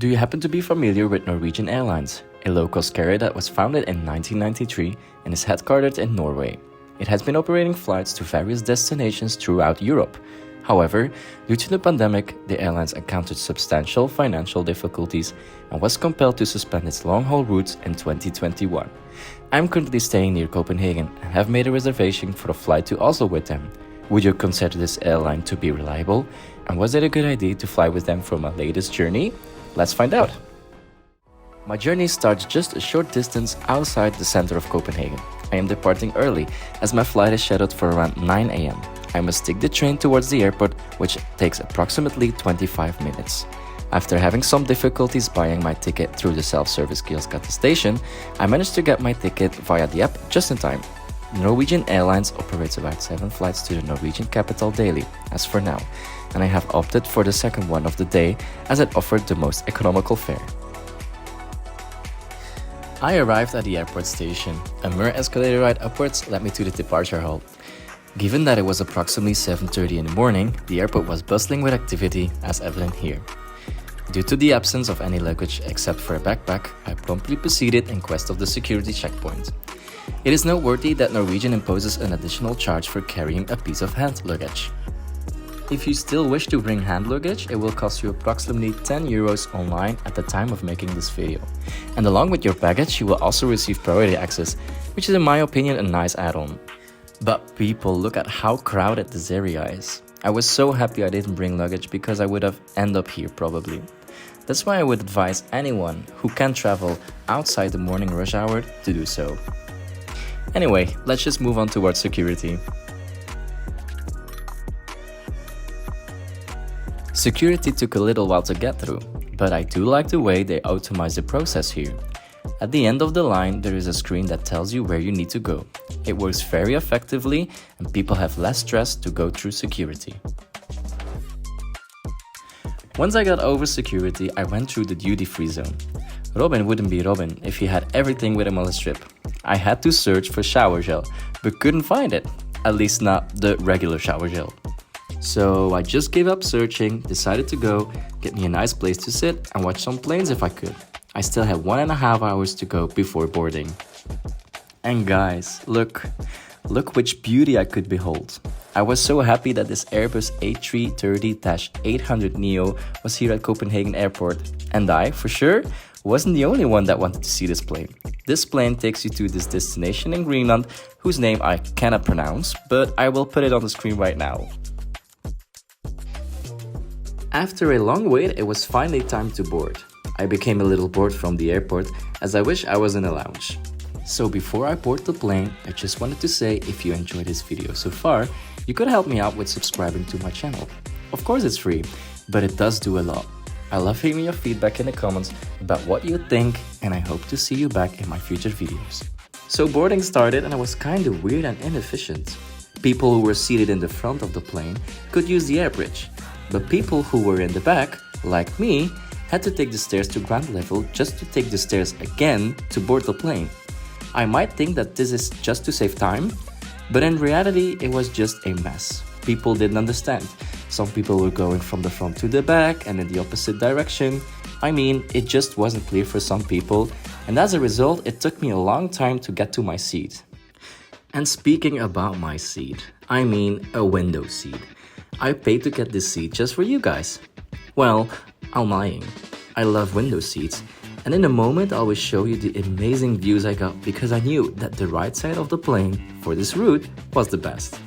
Do you happen to be familiar with Norwegian Airlines, a low-cost carrier that was founded in 1993 and is headquartered in Norway? It has been operating flights to various destinations throughout Europe. However, due to the pandemic, the airlines encountered substantial financial difficulties and was compelled to suspend its long-haul routes in 2021. I'm currently staying near Copenhagen and have made a reservation for a flight to Oslo with them. Would you consider this airline to be reliable? And was it a good idea to fly with them for my latest journey? Let's find out. My journey starts just a short distance outside the center of Copenhagen. I am departing early as my flight is scheduled for around 9 a.m. I must take the train towards the airport, which takes approximately 25 minutes. After having some difficulties buying my ticket through the self-service kiosk at the station, I managed to get my ticket via the app just in time. Norwegian Airlines operates about 7 flights to the Norwegian capital daily, as for now, and I have opted for the second one of the day as it offered the most economical fare. I arrived at the airport station. A mere escalator ride upwards led me to the departure hall. Given that it was approximately 7:30 in the morning, the airport was bustling with activity, as evident here. Due to the absence of any luggage except for a backpack, I promptly proceeded in quest of the security checkpoint. It is noteworthy that Norwegian imposes an additional charge for carrying a piece of hand luggage. If you still wish to bring hand luggage, it will cost you approximately 10 euros online at the time of making this video. And along with your baggage, you will also receive priority access, which is in my opinion a nice add-on. But people, look at how crowded this area is. I was so happy I didn't bring luggage because I would have ended up here probably. That's why I would advise anyone who can travel outside the morning rush hour to do so. Anyway, let's just move on towards security. Security took a little while to get through, but I do like the way they automate the process here. At the end of the line, there is a screen that tells you where you need to go. It works very effectively and people have less stress to go through security. Once I got over security, I went through the duty-free zone. Robin wouldn't be Robin if he had everything with him on his trip. I had to search for shower gel, but couldn't find it. At least not the regular shower gel. So I just gave up searching, decided to go, get me a nice place to sit and watch some planes if I could. I still had 1.5 hours to go before boarding. And guys, look which beauty I could behold. I was so happy that this Airbus A330-800 Neo was here at Copenhagen Airport. And I, for sure, wasn't the only one that wanted to see this plane. This plane takes you to this destination in Greenland, whose name I cannot pronounce, but I will put it on the screen right now. After a long wait, it was finally time to board. I became a little bored from the airport, as I wish I was in a lounge. So before I board the plane, I just wanted to say if you enjoyed this video so far, you could help me out with subscribing to my channel. Of course it's free, but it does do a lot. I love hearing your feedback in the comments about what you think, and I hope to see you back in my future videos. So boarding started and it was kinda weird and inefficient. People who were seated in the front of the plane could use the air bridge, but people who were in the back, like me, had to take the stairs to ground level just to take the stairs again to board the plane. I might think that this is just to save time, but in reality it was just a mess. People didn't understand. Some people were going from the front to the back and in the opposite direction. I mean, it just wasn't clear for some people, and as a result it took me a long time to get to my seat. And speaking about my seat, I mean a window seat. I paid to get this seat just for you guys. Well, I'm lying. I love window seats, and in a moment I will show you the amazing views I got because I knew that the right side of the plane for this route was the best.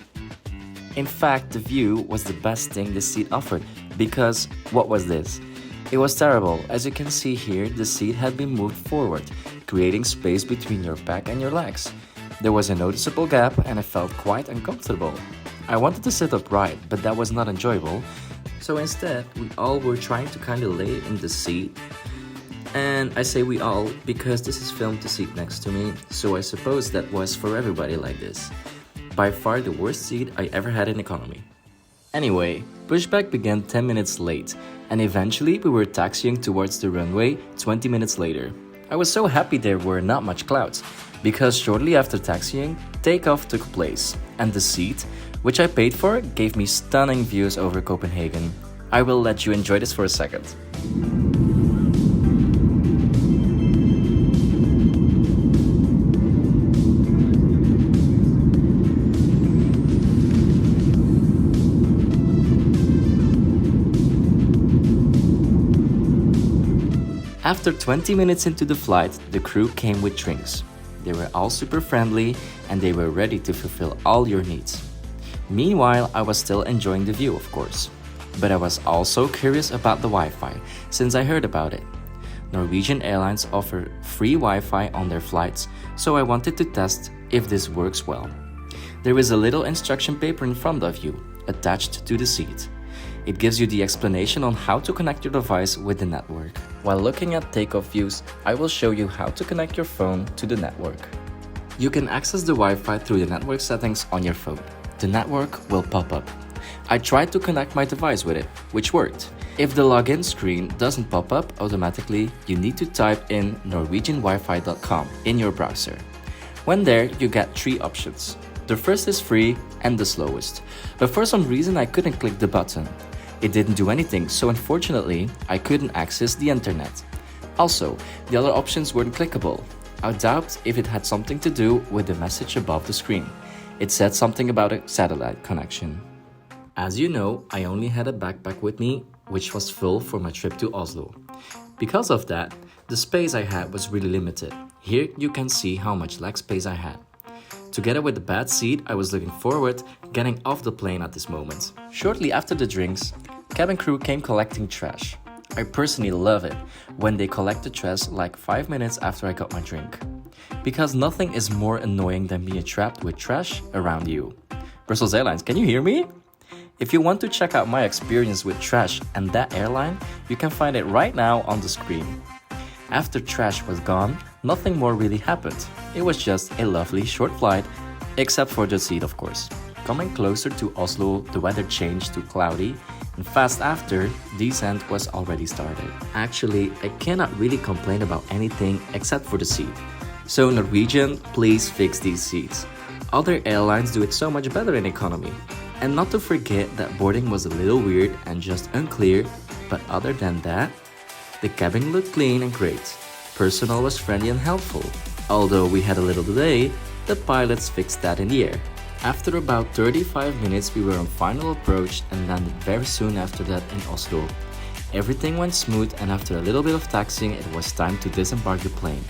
In fact, the view was the best thing this seat offered because what was this? It was terrible. As you can see here, the seat had been moved forward, creating space between your back and your legs. There was a noticeable gap and I felt quite uncomfortable. I wanted to sit upright, but that was not enjoyable. So instead, we all were trying to kinda lay in the seat. And I say we all because this is filmed the seat next to me, so I suppose that was for everybody like this. By far the worst seat I ever had in economy. Anyway, Pushback began 10 minutes late, and eventually we were taxiing towards the runway 20 minutes later. I was so happy there were not much clouds, because shortly after taxiing, takeoff took place, and the seat, which I paid for, gave me stunning views over Copenhagen. I will let you enjoy this for a second. After 20 minutes into the flight, the crew came with drinks. They were all super friendly and they were ready to fulfill all your needs. Meanwhile, I was still enjoying the view, of course. But I was also curious about the Wi-Fi, since I heard about it. Norwegian Airlines offer free Wi-Fi on their flights, so I wanted to test if this works well. There is a little instruction paper in front of you, attached to the seat. It gives you the explanation on how to connect your device with the network. While looking at takeoff views, I will show you how to connect your phone to the network. You can access the Wi-Fi through the network settings on your phone. The network will pop up. I tried to connect my device with it, which worked. If the login screen doesn't pop up automatically, you need to type in norwegianwifi.com in your browser. When there, you get 3 options. The first is free and the slowest, but for some reason I couldn't click the button. It didn't do anything, so unfortunately, I couldn't access the internet. Also, the other options weren't clickable. I doubt if it had something to do with the message above the screen. It said something about a satellite connection. As you know, I only had a backpack with me, which was full for my trip to Oslo. Because of that, the space I had was really limited. Here you can see how much leg space I had. Together with the bad seat, I was looking forward getting off the plane at this moment. Shortly after the drinks, cabin crew came collecting trash. I personally love it when they collect the trash like 5 minutes after I got my drink. Because nothing is more annoying than being trapped with trash around you. Brussels Airlines, can you hear me? If you want to check out my experience with trash and that airline, you can find it right now on the screen. After trash was gone, nothing more really happened. It was just a lovely short flight, except for the seat of course. Coming closer to Oslo, the weather changed to cloudy, and fast after, descent was already started. Actually, I cannot really complain about anything except for the seat. So Norwegian, please fix these seats. Other airlines do it so much better in economy. And not to forget that boarding was a little weird and just unclear, but other than that, the cabin looked clean and great. Personnel was friendly and helpful. Although we had a little delay, the pilots fixed that in the air. After about 35 minutes, we were on final approach and landed very soon after that in Oslo. Everything went smooth and after a little bit of taxiing, it was time to disembark the plane.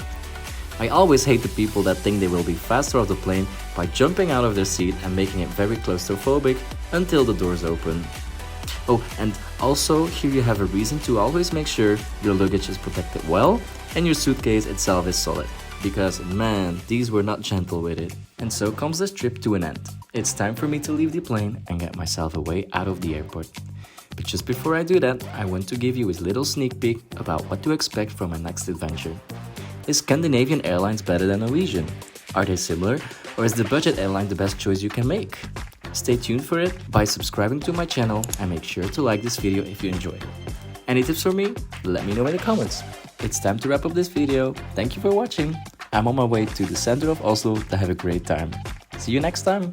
I always hate the people that think they will be faster off the plane by jumping out of their seat and making it very claustrophobic until the doors open. Oh, and also here you have a reason to always make sure your luggage is protected well and your suitcase itself is solid. Because man, these were not gentle with it. And so comes this trip to an end. It's time for me to leave the plane and get myself away out of the airport. But just before I do that, I want to give you a little sneak peek about what to expect from my next adventure. Is Scandinavian Airlines better than Norwegian? Are they similar, or is the budget airline the best choice you can make? Stay tuned for it by subscribing to my channel and make sure to like this video if you enjoyed it. Any tips for me? Let me know in the comments. It's time to wrap up this video. Thank you for watching. I'm on my way to the center of Oslo to have a great time. See you next time.